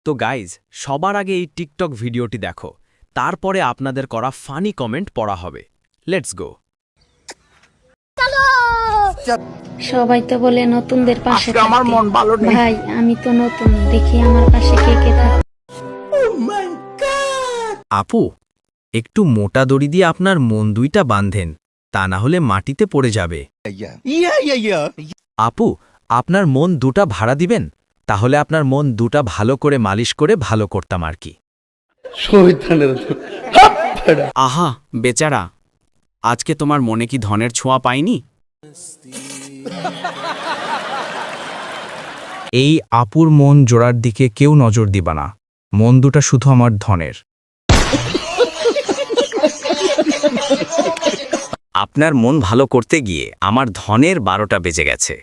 তো গাইজ, সবার আগে এই টিকটক ভিডিওটি দেখো, তারপরে আপনাদের করা ফানি কমেন্ট পড়া হবে। Let's go. সবাই তো বলে নতুনদের পাশে থাকতে। ভাই আমি তো নতুন, দেখি আমার পাশে কে কে থাকে। আপু, একটু মোটা দড়ি দিয়ে আপনার মন দুইটা বাঁধেন, তা না হলে মাটিতে পড়ে যাবে। আপু, আপনার মন দুটা ভাড়া দিবেন, তাহলে আপনার মন দুটা ভালো করে মালিশ করে ভালো করতাম আর কি। আহা বেচারা, আজকে তোমার মনে কি ধনের ছোঁয়া পাইনি? এই আপুর মন জোড়ার দিকে কেউ নজর দিবা না, মন দুটা শুধু আমার ধনের। আপনার মন ভালো করতে গিয়ে আমার ধনের 12টা বেজে গেছে।